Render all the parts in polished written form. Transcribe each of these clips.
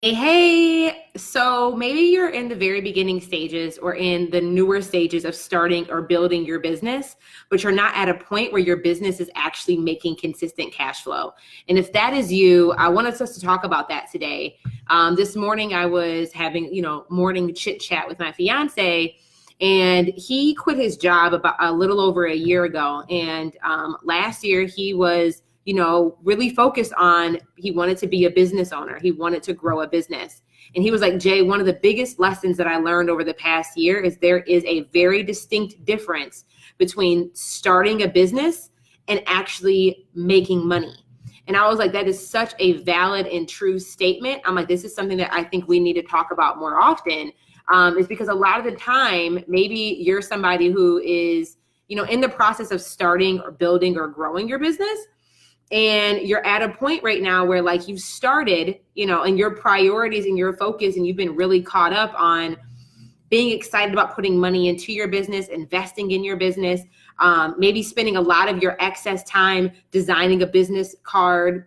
Hey, so maybe you're in the very beginning stages or in the newer stages of starting or building your business, but you're not at a point where your business is actually making consistent cash flow. And if that is you, I wanted us to talk about that today. This morning I was having, morning chit chat with my fiance, and he quit his job about a little over a year ago. And last year he was really focused on, he wanted to be a business owner. He wanted to grow a business. And he was like, Jay, one of the biggest lessons that I learned over the past year is there is a very distinct difference between starting a business and actually making money. And I was like, that is such a valid and true statement. I'm like, this is something that I think we need to talk about more often. Is because a lot of the time, maybe you're somebody who is, in the process of starting or building or growing your business. And you're at a point right now where like you've started, and your priorities and your focus, and you've been really caught up on being excited about putting money into your business, investing in your business, maybe spending a lot of your excess time designing a business card,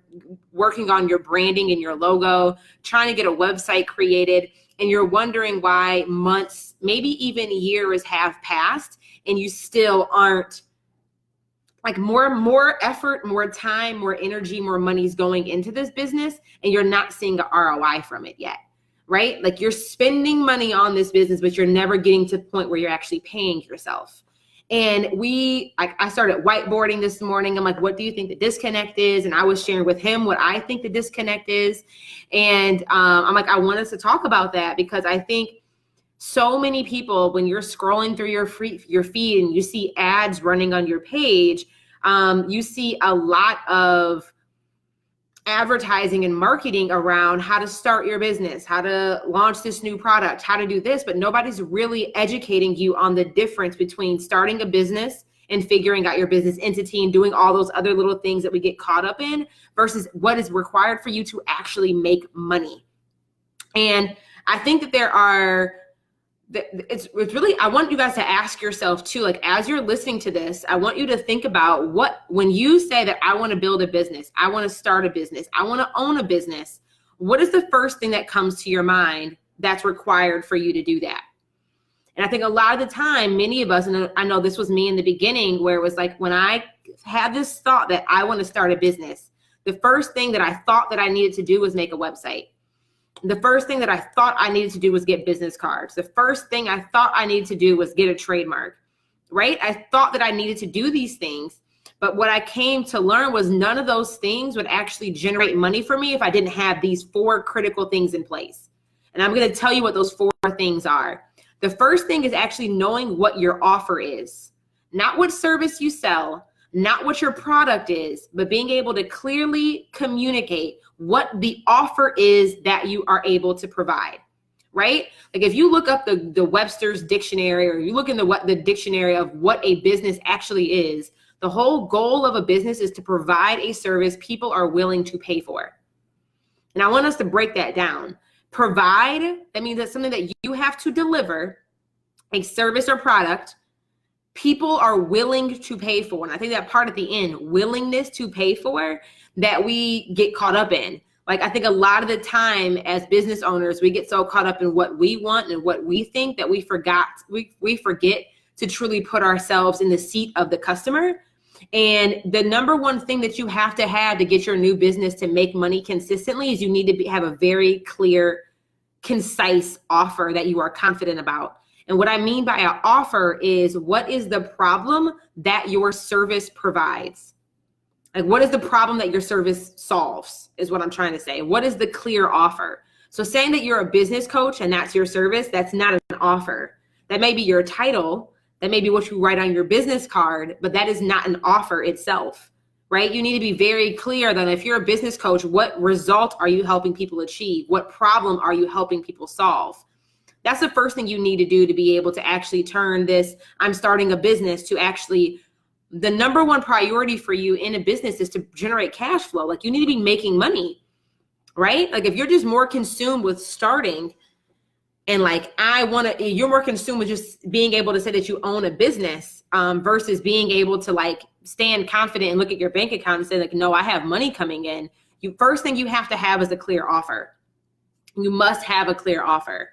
working on your branding and your logo, trying to get a website created. And you're wondering why months, maybe even years have passed and you still aren't, like more effort, more time, more energy, more money is going into this business, and you're not seeing the ROI from it yet, right? Like you're spending money on this business, but you're never getting to the point where you're actually paying yourself. And I started whiteboarding this morning. I'm like, what do you think the disconnect is? And I was sharing with him what I think the disconnect is. And I'm like, I want us to talk about that because I think so many people, when you're scrolling through your feed and you see ads running on your page, you see a lot of advertising and marketing around how to start your business, how to launch this new product, how to do this, but nobody's really educating you on the difference between starting a business and figuring out your business entity and doing all those other little things that we get caught up in versus what is required for you to actually make money. And I think that it's really, I want you guys to ask yourself too, like as you're listening to this, I want you to think about when you say that I want to build a business, I want to start a business, I want to own a business, what is the first thing that comes to your mind that's required for you to do that? And I think a lot of the time, many of us, and I know this was me in the beginning, where it was like when I had this thought that I want to start a business, the first thing that I thought that I needed to do was make a website. The first thing that I thought I needed to do was get business cards. The first thing I thought I needed to do was get a trademark, right? I thought that I needed to do these things, but what I came to learn was none of those things would actually generate money for me if I didn't have these 4 critical things in place. And I'm going to tell you what those 4 things are. The first thing is actually knowing what your offer is, not what service you sell, not what your product is, but being able to clearly communicate what the offer is that you are able to provide, right? Like if you look up the Webster's dictionary, or you look in the dictionary of what a business actually is, the whole goal of a business is to provide a service people are willing to pay for. And I want us to break that down. Provide, that means that's something that you have to deliver, a service or product people are willing to pay for. And I think that part at the end, willingness to pay for, that we get caught up in. Like I think a lot of the time as business owners, we get so caught up in what we want and what we think that we forget to truly put ourselves in the seat of the customer. And the number one thing that you have to get your new business to make money consistently is you need to have a very clear, concise offer that you are confident about. And what I mean by an offer is, what is the problem that your service provides? Like, what is the problem that your service solves is what I'm trying to say. What is the clear offer? So saying that you're a business coach and that's your service, that's not an offer. That may be your title. That may be what you write on your business card, but that is not an offer itself, right? You need to be very clear that if you're a business coach, what result are you helping people achieve? What problem are you helping people solve? That's the first thing you need to do to be able to actually turn this, I'm starting a business, to actually, the number one priority for you in a business is to generate cash flow. Like you need to be making money, right? Like if you're just more consumed with starting and like, you're more consumed with just being able to say that you own a business versus being able to like stand confident and look at your bank account and say like, no, I have money coming in. First thing you have to have is a clear offer. You must have a clear offer.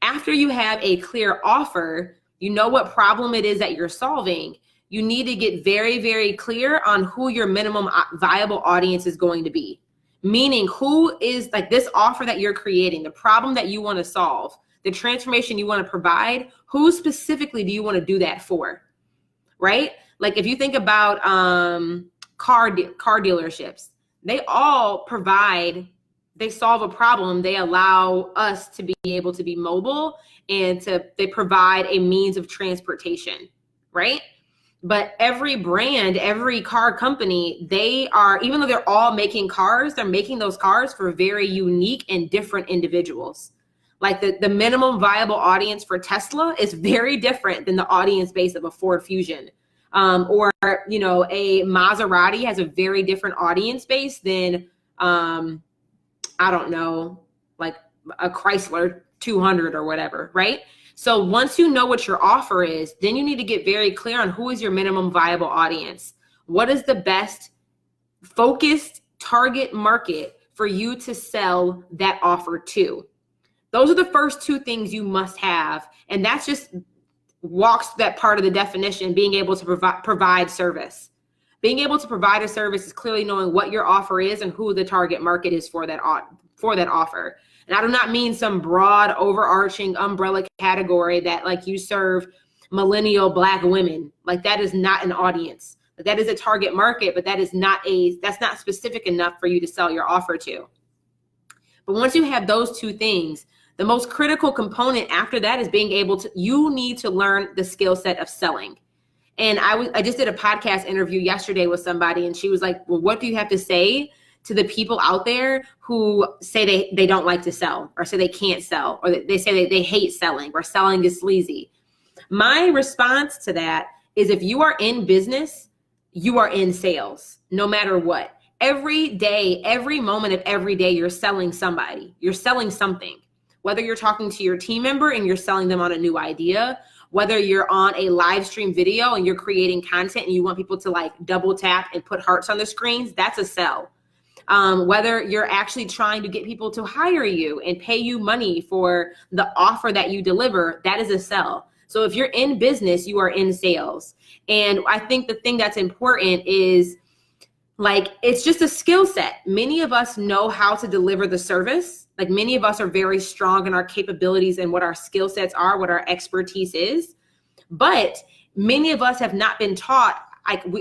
After you have a clear offer, you know what problem it is that you're solving. You need to get very, very clear on who your minimum viable audience is going to be. Meaning, who is like this offer that you're creating, the problem that you want to solve, the transformation you want to provide, who specifically do you want to do that for, right? Like if you think about car dealerships, they all provide, they solve a problem. They allow us to be able to be mobile and they provide a means of transportation, right? But every brand, every car company, they are, even though they're all making cars, they're making those cars for very unique and different individuals. Like the minimum viable audience for Tesla is very different than the audience base of a Ford Fusion. Or, you know, a Maserati has a very different audience base than, I don't know, like a Chrysler 200 or whatever, right? So once you know what your offer is, then you need to get very clear on who is your minimum viable audience. What is the best focused target market for you to sell that offer to? Those are the first two things you must have. And that's just walks that part of the definition, being able to provide service. Being able to provide a service is clearly knowing what your offer is and who the target market is for that offer. And I do not mean some broad overarching umbrella category that like you serve millennial Black women. Like that is not an audience. That is a target market, but that's not specific enough for you to sell your offer to. But once you have those two things, the most critical component after that is being able to, you need to learn the skill set of selling. And I just did a podcast interview yesterday with somebody, and she was like, well, what do you have to say to the people out there who say they don't like to sell, or say they can't sell, or they say they hate selling, or selling is sleazy? My response to that is, if you are in business, you are in sales, no matter what. Every day, every moment of every day, you're selling somebody. You're selling something. Whether you're talking to your team member and you're selling them on a new idea, whether you're on a live stream video and you're creating content and you want people to like double tap and put hearts on the screens, that's a sell. Whether you're actually trying to get people to hire you and pay you money for the offer that you deliver, that is a sell. So if you're in business, you are in sales. And I think the thing that's important is, like, it's just a skill set. Many of us know how to deliver the service. Like, many of us are very strong in our capabilities and what our skill sets are, what our expertise is. But many of us have not been taught,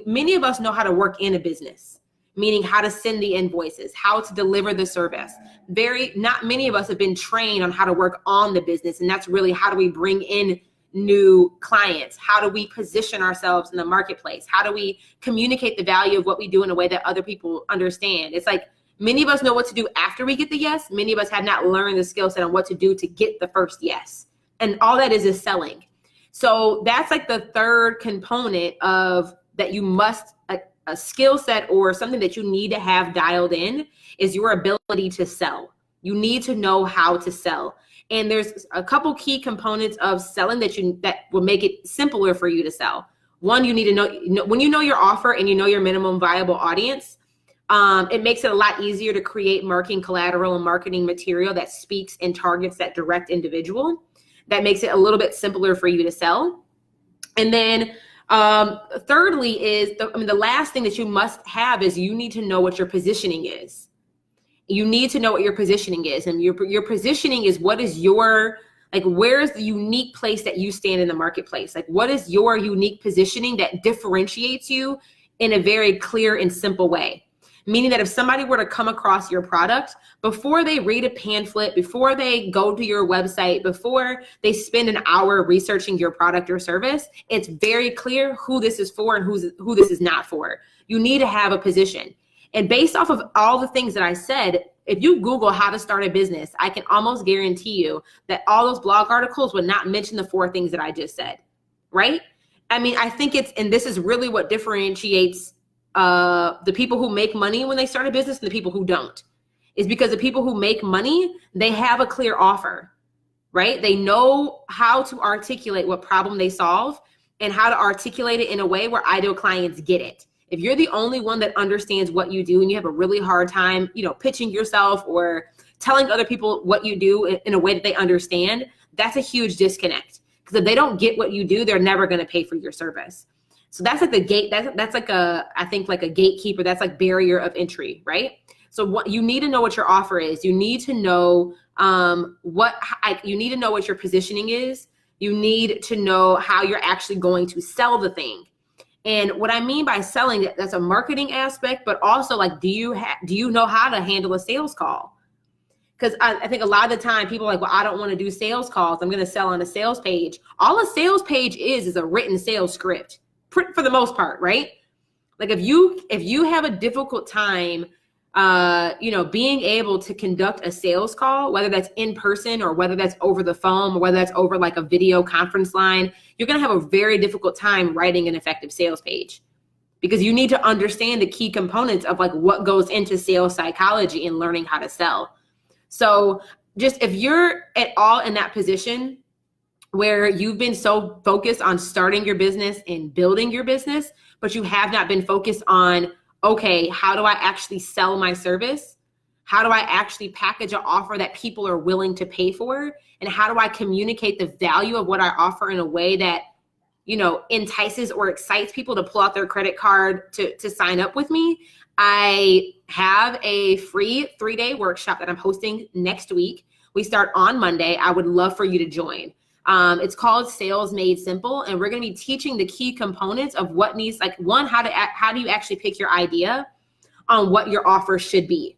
many of us know how to work in a business, meaning how to send the invoices, how to deliver the service. Not many of us have been trained on how to work on the business. And that's really, how do we bring in new clients? How do we position ourselves in the marketplace? How do we communicate the value of what we do in a way that other people understand? It's like, many of us know what to do after we get the yes. Many of us have not learned the skill set on what to do to get the first yes. And all that is selling. So that's like the third component of that you must, a skill set or something that you need to have dialed in, is your ability to sell. You need to know how to sell. And there's a couple key components of selling that will make it simpler for you to sell. One, you need to know when you know your offer and you know your minimum viable audience, it makes it a lot easier to create marketing collateral and marketing material that speaks and targets that direct individual. That makes it a little bit simpler for you to sell. And then thirdly is, the last thing that you must have is you need to know what your positioning is. You need to know what your positioning is. And your positioning is, what is your, like, where is the unique place that you stand in the marketplace? Like, what is your unique positioning that differentiates you in a very clear and simple way? Meaning that if somebody were to come across your product, before they read a pamphlet, before they go to your website, before they spend an hour researching your product or service, it's very clear who this is for and who this is not for. You need to have a position. And based off of all the things that I said, if you Google how to start a business, I can almost guarantee you that all those blog articles would not mention the 4 things that I just said, right? I mean, I think and this is really what differentiates the people who make money when they start a business and the people who don't, is because the people who make money, they have a clear offer, right? They know how to articulate what problem they solve and how to articulate it in a way where ideal clients get it. If you're the only one that understands what you do and you have a really hard time, pitching yourself or telling other people what you do in a way that they understand, that's a huge disconnect. Because if they don't get what you do, they're never going to pay for your service. So that's like the gate. That's like I think like a gatekeeper. That's like barrier of entry, right? So what you need to know what your offer is. You need to know you need to know what your positioning is. You need to know how you're actually going to sell the thing. And what I mean by selling, that's a marketing aspect, but also like, do you know how to handle a sales call? Because I think a lot of the time people are like, well, I don't want to do sales calls. I'm going to sell on a sales page. All a sales page is a written sales script for the most part, right? Like if you have a difficult time, being able to conduct a sales call, whether that's in person or whether that's over the phone or whether that's over like a video conference line, you're going to have a very difficult time writing an effective sales page because you need to understand the key components of like what goes into sales psychology and learning how to sell. So just if you're at all in that position where you've been so focused on starting your business and building your business, but you have not been focused on, okay, how do I actually sell my service? How do I actually package an offer that people are willing to pay for? And how do I communicate the value of what I offer in a way that, entices or excites people to pull out their credit card to sign up with me? I have a free 3-day workshop that I'm hosting next week. We start on Monday. I would love for you to join. It's called Sales Made Simple, and we're going to be teaching the key components of what needs, like one, how do you actually pick your idea on what your offer should be?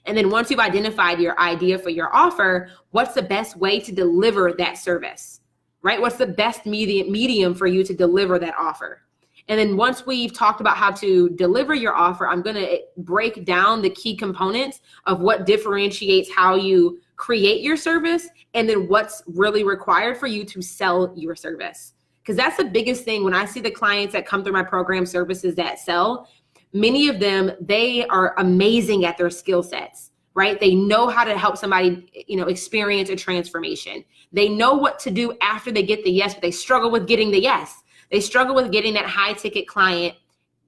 And then once you've identified your idea for your offer, what's the best way to deliver that service, right? What's the best medium for you to deliver that offer? And then once we've talked about how to deliver your offer, I'm going to break down the key components of what differentiates how you create your service and then what's really required for you to sell your service. Because that's the biggest thing when I see the clients that come through my program services that sell, many of them, they are amazing at their skill sets, right? They know how to help somebody, experience a transformation. They know what to do after they get the yes, but they struggle with getting the yes. They struggle with getting that high ticket client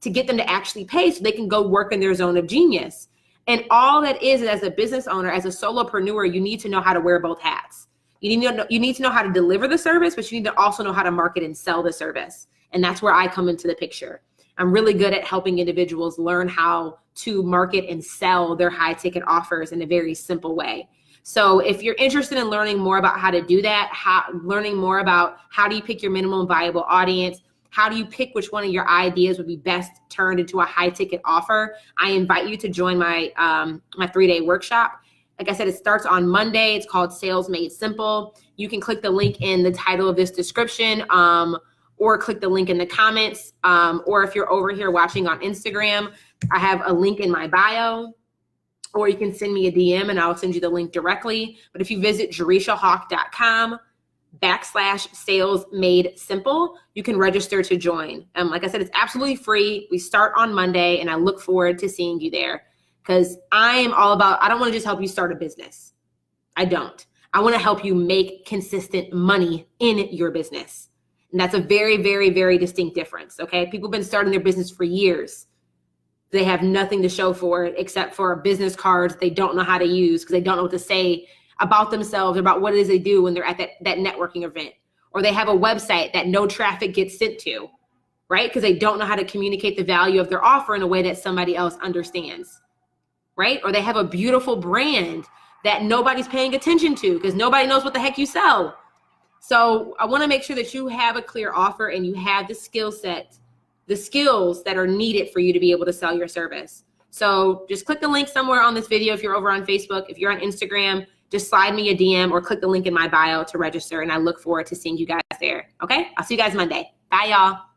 to get them to actually pay so they can go work in their zone of genius. And all that is as a business owner, as a solopreneur, you need to know how to wear both hats. You need to know how to deliver the service, but you need to also know how to market and sell the service. And that's where I come into the picture. I'm really good at helping individuals learn how to market and sell their high ticket offers in a very simple way. So if you're interested in learning more about how to do that, learning more about how do you pick your minimum viable audience, how do you pick which one of your ideas would be best turned into a high ticket offer, I invite you to join my 3-day workshop. Like I said, it starts on Monday. It's called Sales Made Simple. You can click the link in the title of this description or click the link in the comments. Or if you're over here watching on Instagram, I have a link in my bio. Or you can send me a DM and I'll send you the link directly. But if you visit jerishahawk.com/sales made simple, you can register to join. Like I said, it's absolutely free. We start on Monday and I look forward to seeing you there because I am all about, I don't want to just help you start a business. I don't. I want to help you make consistent money in your business. And that's a very, very, very distinct difference. Okay. People have been starting their business for years. They have nothing to show for it except for business cards they don't know how to use because they don't know what to say about themselves or about what it is they do when they're at that networking event. Or they have a website that no traffic gets sent to, right? Because they don't know how to communicate the value of their offer in a way that somebody else understands, right? Or they have a beautiful brand that nobody's paying attention to because nobody knows what the heck you sell. So I want to make sure that you have a clear offer and you have the skill set, the skills that are needed for you to be able to sell your service. So just click the link somewhere on this video. If you're over on Facebook, if you're on Instagram, just slide me a DM or click the link in my bio to register. And I look forward to seeing you guys there. Okay. I'll see you guys Monday. Bye y'all.